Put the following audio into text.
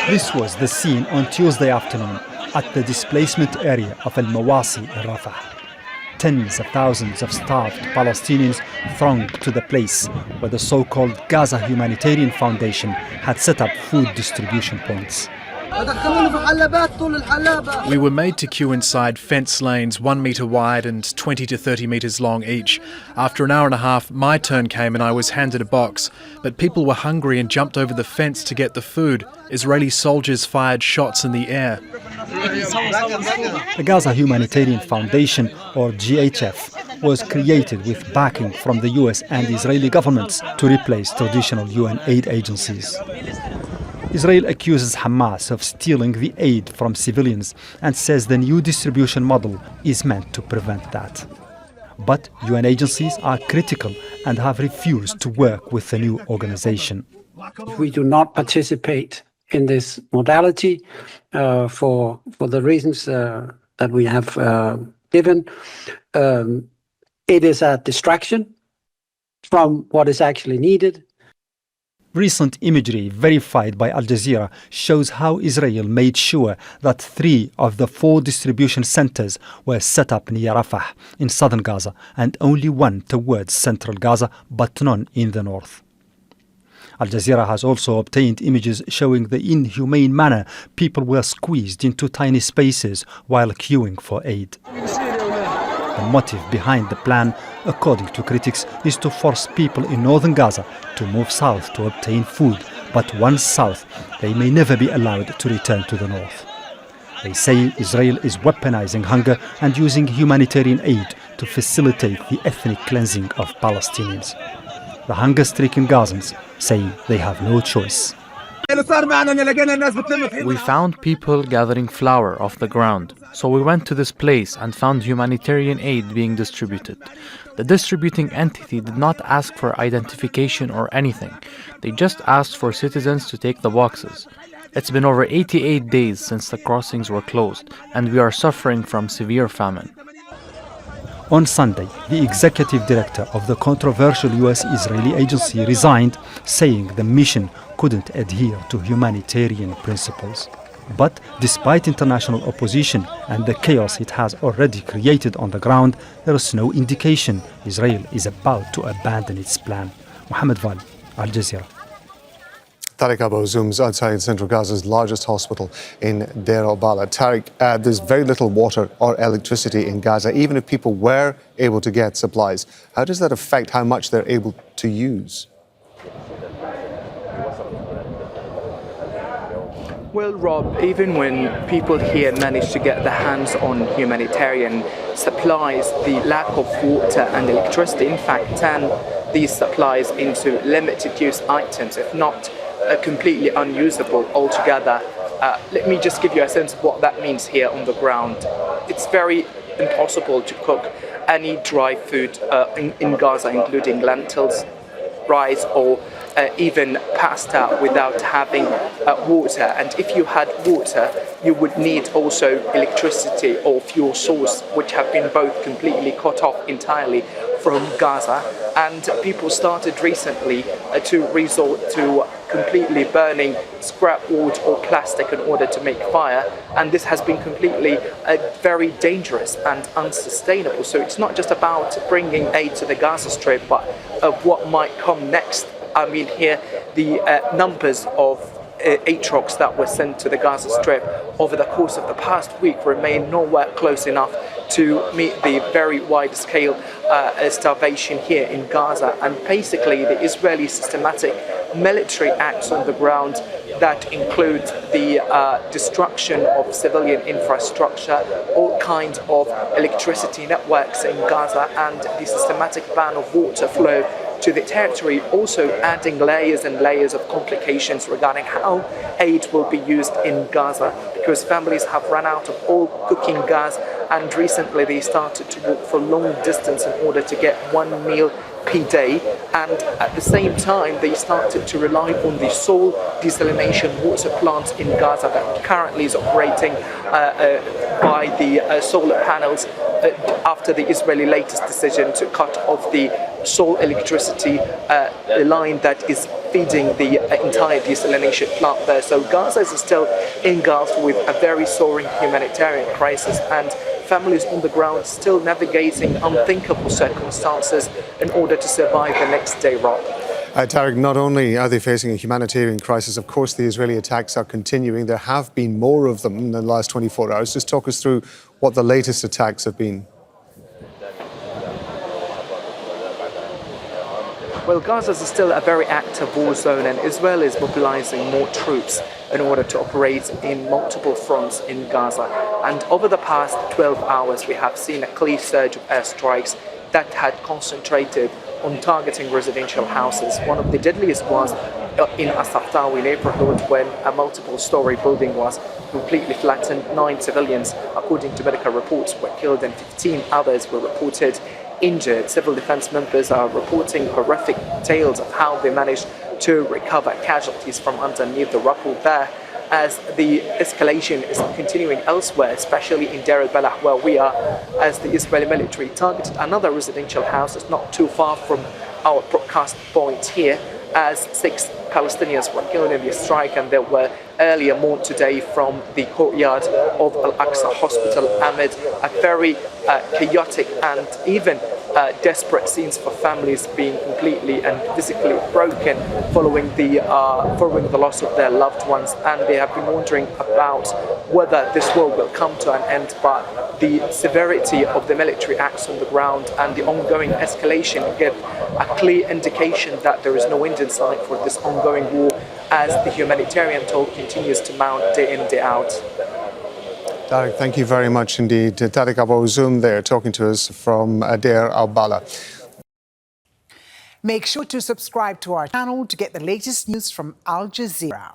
This was the scene on Tuesday afternoon at the displacement area of el-Mawasi in Rafah. Tens of thousands of starved Palestinians thronged to the place where the so-called Gaza Humanitarian Foundation had set up food distribution points. We were made to queue inside fence lanes 1 metre wide and 20 to 30 metres long each. After an hour and a half, my turn came and I was handed a box. But people were hungry and jumped over the fence to get the food. Israeli soldiers fired shots in the air. The Gaza Humanitarian Foundation, or GHF, was created with backing from the US and Israeli governments to replace traditional UN aid agencies. Israel accuses Hamas of stealing the aid from civilians and says the new distribution model is meant to prevent that. But UN agencies are critical and have refused to work with the new organization. We do not participate in this modality for the reasons that we have given. It is a distraction from what is actually needed. Recent imagery verified by Al Jazeera shows how Israel made sure that 3 of the 4 distribution centers were set up near Rafah in southern Gaza and only 1 towards central Gaza, but none in the north. Al Jazeera has also obtained images showing the inhumane manner people were squeezed into tiny spaces while queuing for aid. The motive behind the plan, according to critics, is to force people in northern Gaza to move south to obtain food, but once south, they may never be allowed to return to the north. They say Israel is weaponizing hunger and using humanitarian aid to facilitate the ethnic cleansing of Palestinians. The hunger-stricken Gazans say they have no choice. We found people gathering flour off the ground, so we went to this place and found humanitarian aid being distributed. The distributing entity did not ask for identification or anything. They just asked for citizens to take the boxes. It's been over 88 days since the crossings were closed, and we are suffering from severe famine. On Sunday, the executive director of the controversial US-Israeli agency resigned, saying the mission couldn't adhere to humanitarian principles. But despite international opposition and the chaos it has already created on the ground, there is no indication Israel is about to abandon its plan. Mohamed, Vall, Al Jazeera. Tareq Abu Azzoum is outside central Gaza's largest hospital in Deir el-Balah. Tareq, there's very little water or electricity in Gaza, even if people were able to get supplies. How does that affect how much they're able to use? Well, Rob, even when people here manage to get their hands on humanitarian supplies, the lack of water and electricity, in fact, turn these supplies into limited use items, if not completely unusable altogether. Let me just give you a sense of what that means here on the ground. It's very impossible to cook any dry food in Gaza, including lentils, rice, or even pasta without having water. And if you had water, you would need also electricity or fuel source, which have been both completely cut off entirely from Gaza. And people started recently to resort to completely burning scrap wood or plastic in order to make fire, and this has been completely very dangerous and unsustainable. So it's not just about bringing aid to the Gaza Strip, but what might come next. I mean, here the numbers of aid trucks that were sent to the Gaza Strip over the course of the past week remain nowhere close enough to meet the very wide-scale starvation here in Gaza. And basically, the Israeli systematic military acts on the ground that include the destruction of civilian infrastructure, all kinds of electricity networks in Gaza, and the systematic ban of water flow to the territory, also adding layers and layers of complications regarding how aid will be used in Gaza, because families have run out of all cooking gas, and recently they started to walk for long distance in order to get one meal per day, and at the same time they started to rely on the sole desalination water plant in Gaza that currently is operating by the solar panels after the Israeli latest decision to cut off the sole electricity line that is feeding the entire desalination plant there. So Gaza is still engulfed with a very soaring humanitarian crisis, and families on the ground still navigating unthinkable circumstances in order to survive the next day, Rob. Tareq, not only are they facing a humanitarian crisis, of course the Israeli attacks are continuing. There have been more of them in the last 24 hours. Just talk us through what the latest attacks have been. Well, Gaza is still a very active war zone, and Israel is mobilizing more troops in order to operate in multiple fronts in Gaza. And over the past 12 hours, we have seen a clear surge of airstrikes that had concentrated on targeting residential houses. One of the deadliest was in a Saftawi neighborhood, when a multiple-story building was completely flattened. 9 civilians, according to medical reports, were killed and 15 others were reported injured. Civil defense members are reporting horrific tales of how they managed to recover casualties from underneath the rubble there, as the escalation is continuing elsewhere, especially in Deir el-Balah, where we are, as the Israeli military targeted another residential house. It's not too far from our broadcast point here, as 6 Palestinians were killed in the strike, and they were earlier mourned today from the courtyard of Al-Aqsa Hospital amid a very chaotic and even desperate scenes for families being completely and physically broken following the loss of their loved ones. And they have been wondering about whether this war will come to an end, but the severity of the military acts on the ground and the ongoing escalation give a clear indication that there is no end in sight for this ongoing war, as the humanitarian toll continues to mount day in, day out. Tareq, thank you very much indeed. Tareq Abu Azzoum there talking to us from Deir el-Balah. Make sure to subscribe to our channel to get the latest news from Al Jazeera.